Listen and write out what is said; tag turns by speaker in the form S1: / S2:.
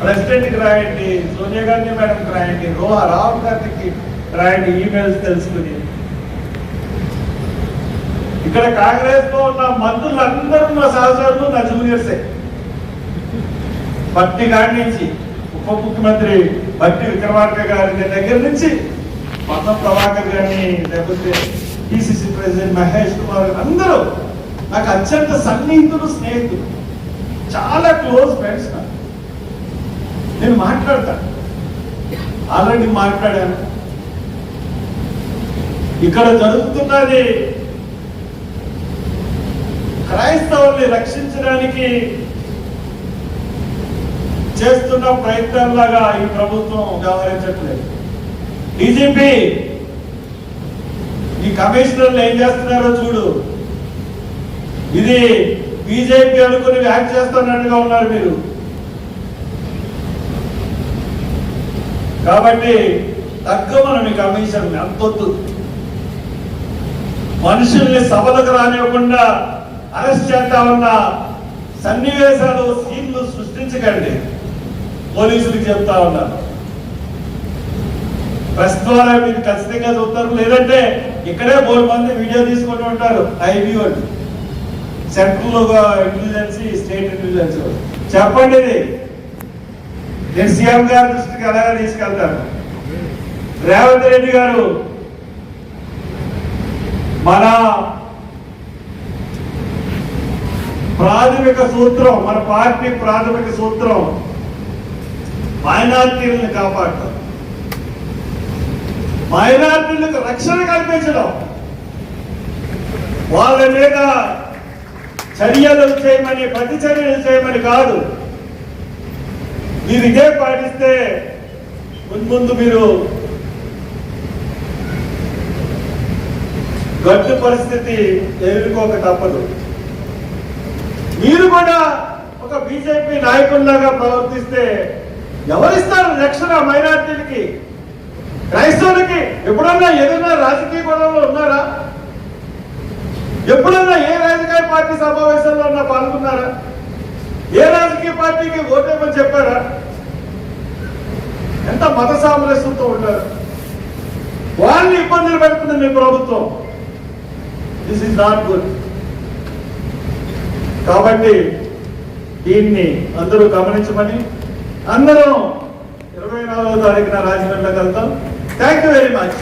S1: ప్రెసిడెంట్కి రాయండి, సోనియా గాంధీ మేడంకి రాయండి, రాహుల్ గాంధీకి రాయండి ఈమెయిల్స్ తెలుసుకుని. ఇక్కడ కాంగ్రెస్ లో ఉన్న మంత్రులందరూ నా సహచరులు, నా జూనియర్సే. భట్టి గారి నుంచి ఉప ముఖ్యమంత్రి భట్టి విక్రమార్క గారి దగ్గర నుంచి పద్మ ప్రభాకర్ గారిని, లేకపోతే పిసిసి ప్రెసిడెంట్ మహేష్ కుమార్, అందరూ నాకు అత్యంత సన్నిహితులు, స్నేహితులు, చాలా క్లోజ్ ఫ్రెండ్స్. నేను మాట్లాడతాను, ఆల్రెడీ మాట్లాడాను. ఇక్కడ జరుగుతున్నది క్రైస్తవుల్ని రక్షించడానికి చేస్తున్న ప్రయత్నంలాగా ఈ ప్రభుత్వం వ్యవహరించట్లేదు. డీజీపీ ఈ కమిషనర్లు ఏం చేస్తున్నారో చూడు. ఇది బీజేపీ అనుకుని యాక్ట్ చేస్తున్నట్టుగా ఉన్నారు మీరు. కాబట్టి తగ్గమని మీ కమిషన్ అంతొద్దు. మనుషుల్ని సభలకు రానివ్వకుండా అరెస్ట్ చేద్దామన్న సన్నివేశాలు, సీన్లు సృష్టించకండి. పోలీసులకు చెప్తా ఉన్నారు. ప్రెస్ ద్వారా మీరు ఖచ్చితంగా చూస్తారు, లేదంటే ఇక్కడే 3 మంది వీడియో తీసుకుంటూ ఉంటారు. ఐబీ వాళ్ళు, సెంట్రల్ ఇంటెలిజెన్స్, స్టేట్ ఇంటెలిజెన్స్. చెప్పండి, ఇది నేను సీఎం గారి దృష్టికి ఎలాగా తీసుకెళ్తాను. రేవంత్ రెడ్డి గారు మన ప్రాథమిక సూత్రం, మన పార్టీ ప్రాథమిక సూత్రం మైనార్టీలను కాపాడటం, మైనార్టీలకు రక్షణ కల్పించడం, వాళ్ళ మీద చర్యలు చేయమని, ప్రతి చర్యలు చేయమని కాదు. మీరు ఇదే పాటిస్తే ముందు మీరు గడ్డు పరిస్థితి ఎదుర్కోక తప్పదు. మీరు కూడా ఒక బీజేపీ నాయకుల్లాగా ప్రవర్తిస్తే ఎవరిస్తారు రక్షణ మైనార్టీలకి, క్రైస్తవులకి? ఎప్పుడన్నా ఏదైనా రాజకీయ గొడవలో ఉన్నారా? ఎప్పుడన్నా ఏ రాజకీయ పార్టీ సమావేశంలో ఉన్నా పాల్గొన్నారా? ఏ రాజకీయ పార్టీకి ఓటేమని చెప్పారా? ఎంత మత సామరస్యంతో ఉంటారు. వాళ్ళని ఇబ్బందులు పెడుతుంది మీ ప్రభుత్వం. This is not good. కాబట్టి దీన్ని అందరూ గమనించమని, అందరం 24వ తారీఖున రాజమండ్రిలోకి వెళ్తాం. Thank you very much.